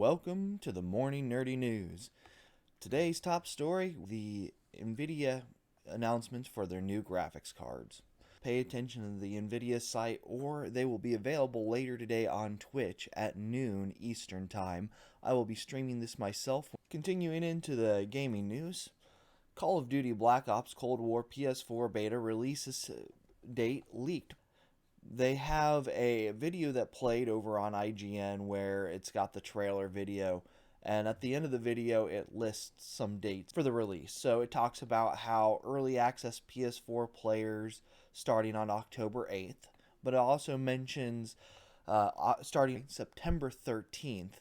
welcome to the Morning Nerdy News. Today's top story, the Nvidia announcements for their new graphics cards. Pay attention to the Nvidia site, or they will be available later today on Twitch at noon Eastern Time. I will be streaming this myself. Continuing into the gaming news, Call of Duty Black Ops Cold War PS4 beta releases date leaked. They have a video that played over on IGN where it's got the trailer video, and at the end of the video it lists some dates for the release. So it talks about how early access PS4 players starting on October 8th, but it also mentions starting September 13th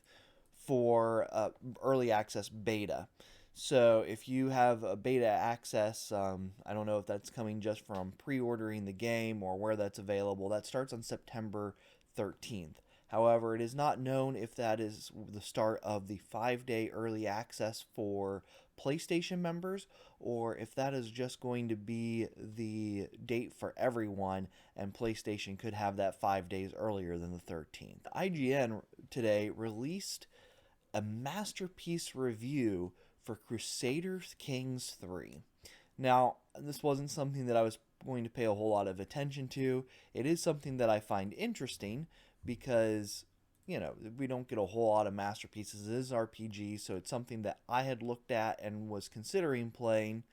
for early access beta. So if you have a beta access, I don't know if that's coming just from pre-ordering the game or where that's available. That starts on September 13th. However, it is not known if that is the start of the 5-day early access for PlayStation members, or if that is just going to be the date for everyone, and PlayStation could have that 5 days earlier than the 13th. IGN today released a masterpiece review for Crusader Kings 3. Now, this wasn't something that I was going to pay a whole lot of attention to. It is something that I find interesting because, we don't get a whole lot of masterpieces. It is RPG, so it's something that I had looked at and was considering playing,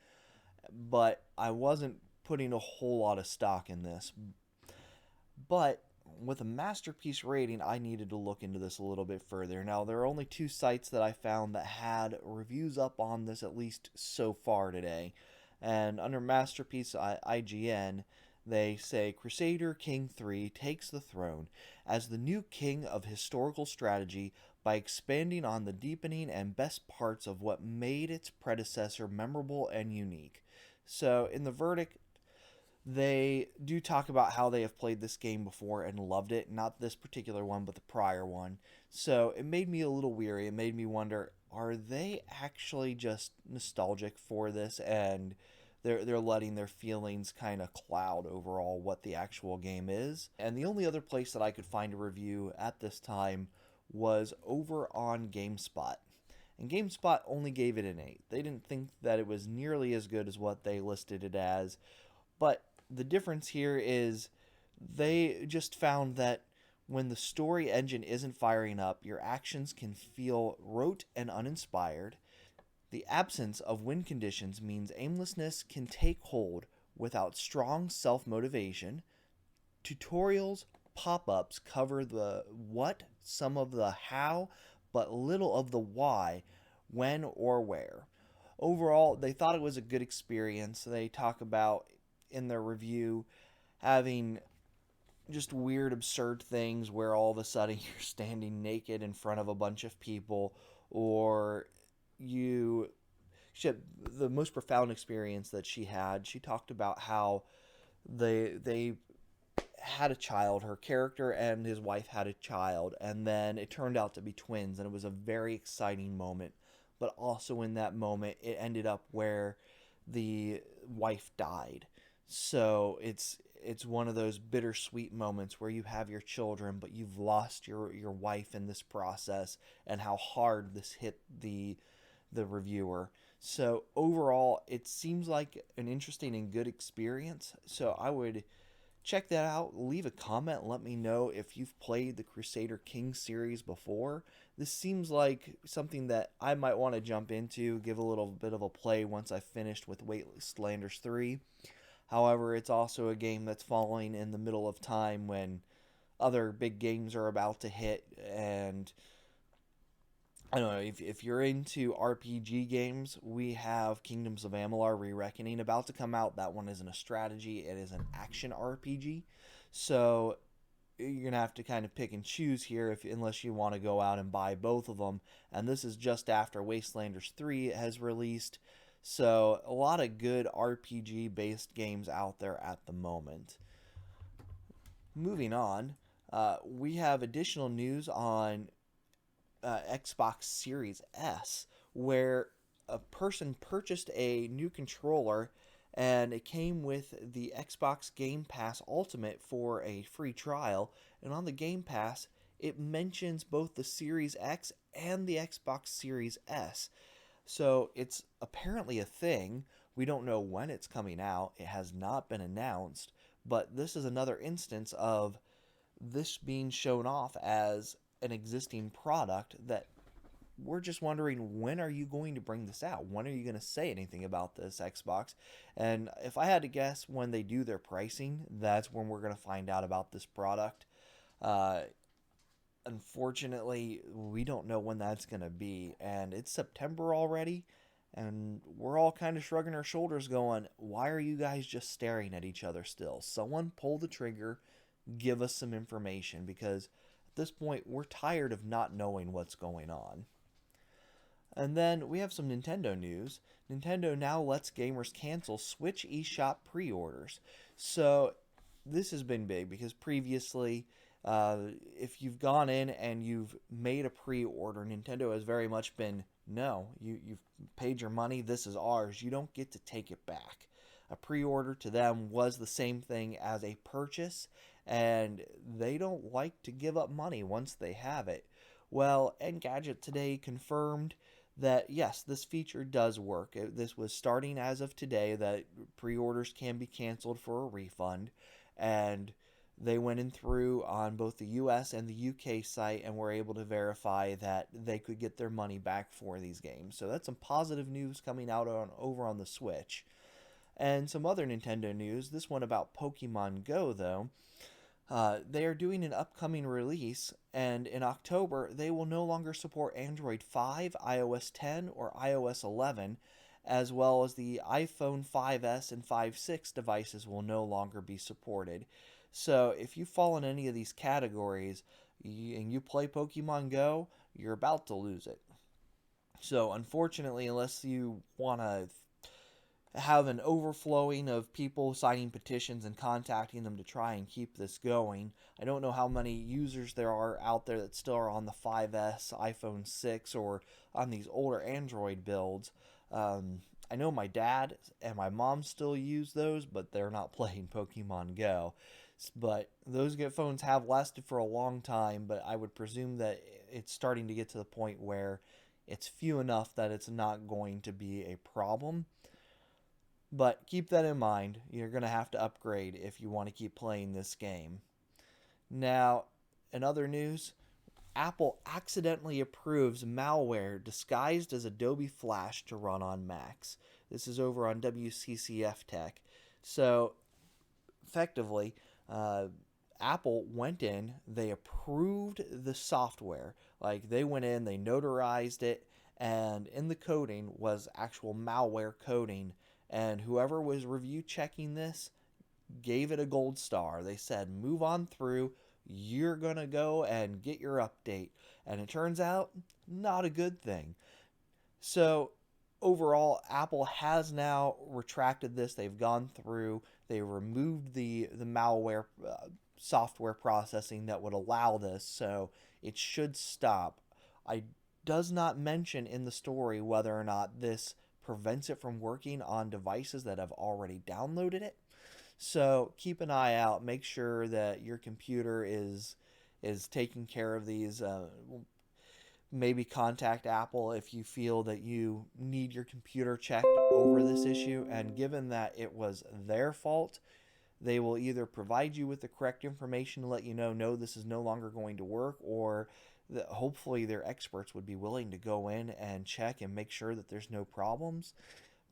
but I wasn't putting a whole lot of stock in this. But with a masterpiece rating, I needed to look into this a little bit further. Now, there are only two sites that I found that had reviews up on this, at least so far today. And under Masterpiece IGN, they say Crusader King 3 takes the throne as the new king of historical strategy by expanding on the deepening and best parts of what made its predecessor memorable and unique. So, in the verdict, they do talk about how they have played this game before and loved it. Not this particular one, but the prior one. So it made me a little weary. It made me wonder, are they actually just nostalgic for this and they're letting their feelings kind of cloud overall what the actual game is? And the only other place that I could find a review at this time was over on Gamespot. And Gamespot only gave it an 8. They didn't think that it was nearly as good as what they listed it as. But the difference here is they just found that when the story engine isn't firing up, your actions can feel rote and uninspired. The absence of win conditions means aimlessness can take hold without strong self-motivation. Tutorials, pop-ups cover the what, some of the how, but little of the why, when, or where. Overall, they thought it was a good experience. They talk about in their review having just weird, absurd things where all of a sudden you're standing naked in front of a bunch of people, or the most profound experience that she talked about how they had a child, her character and his wife had a child, and then it turned out to be twins, and it was a very exciting moment. But also in that moment, it ended up where the wife died. So it's one of those bittersweet moments where you have your children, but you've lost your wife in this process, and how hard this hit the reviewer. So overall, it seems like an interesting and good experience. So I would check that out. Leave a comment. Let me know if you've played the Crusader Kings series before. This seems like something that I might want to jump into, give a little bit of a play once I've finished with Wastelanders 3. However, it's also a game that's falling in the middle of time when other big games are about to hit. And I don't know, if you're into RPG games, we have Kingdoms of Amalur Re-Reckoning about to come out. That one isn't a strategy, it is an action RPG. So you're going to have to kind of pick and choose here unless you want to go out and buy both of them. And this is just after Wastelanders 3 has released. So a lot of good RPG-based games out there at the moment. Moving on, we have additional news on Xbox Series S, where a person purchased a new controller, and it came with the Xbox Game Pass Ultimate for a free trial. And on the Game Pass, it mentions both the Series X and the Xbox Series S. So it's apparently a thing. We don't know when it's coming out. It has not been announced. But this is another instance of this being shown off as an existing product that we're just wondering, when are you going to bring this out? When are you going to say anything about this, Xbox? And if I had to guess, when they do their pricing, that's when we're going to find out about this product. Uh, Unfortunately, we don't know when that's going to be. And it's September already. And we're all kind of shrugging our shoulders going, why are you guys just staring at each other still? Someone pull the trigger, give us some information, because at this point, we're tired of not knowing what's going on. And then we have some Nintendo news. Nintendo now lets gamers cancel Switch eShop pre-orders. So this has been big because previously, if you've gone in and you've made a pre-order, Nintendo has very much been, no, you've paid your money, this is ours, you don't get to take it back. A pre-order to them was the same thing as a purchase, and they don't like to give up money once they have it. Well, Engadget today confirmed that yes, this feature does work. This was starting as of today, that pre-orders can be canceled for a refund, and they went in through on both the US and the UK site and were able to verify that they could get their money back for these games. So that's some positive news coming out over on the Switch. And some other Nintendo news, this one about Pokemon Go though. They are doing an upcoming release, and in October, they will no longer support Android 5, iOS 10, or iOS 11, as well as the iPhone 5S and 5.6 devices will no longer be supported. So if you fall in any of these categories and you play Pokemon Go, you're about to lose it. So unfortunately, unless you want to have an overflowing of people signing petitions and contacting them to try and keep this going. I don't know how many users there are out there that still are on the 5S, iPhone 6, or on these older Android builds. I know my dad and my mom still use those, but they're not playing Pokemon Go. But those phones have lasted for a long time, but I would presume that it's starting to get to the point where it's few enough that it's not going to be a problem. But keep that in mind. You're going to have to upgrade if you want to keep playing this game. Now, in other news, Apple accidentally approves malware disguised as Adobe Flash to run on Macs. This is over on Wccftech. So, effectively, Apple went in, they approved the software. Like, they went in, they notarized it, and in the coding was actual malware coding. And whoever was review checking this gave it a gold star. They said, move on through. You're going to go and get your update. And it turns out, not a good thing. So, overall, Apple has now retracted this. They've gone through. They removed the malware software processing that would allow this. So, it should stop. I does not mention in the story whether or not this prevents it from working on devices that have already downloaded it. So keep an eye out. Make sure that your computer is taking care of these. Maybe contact Apple if you feel that you need your computer checked over this issue. And given that it was their fault, they will either provide you with the correct information to let you know, no, this is no longer going to work, or hopefully their experts would be willing to go in and check and make sure that there's no problems,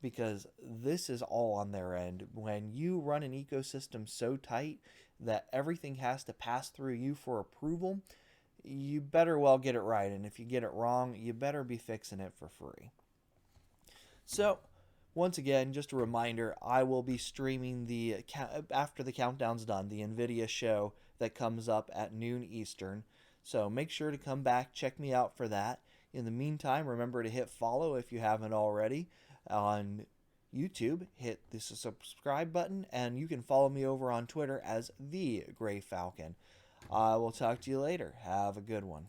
because this is all on their end. When you run an ecosystem so tight that everything has to pass through you for approval, you better well get it right, and if you get it wrong, you better be fixing it for free. So once again, just a reminder, I will be streaming after the countdown's done, the Nvidia show that comes up at noon Eastern. So make sure to come back, check me out for that. In the meantime, remember to hit follow if you haven't already on YouTube. Hit the subscribe button, and you can follow me over on Twitter as The Gray Falcon. I will talk to you later. Have a good one.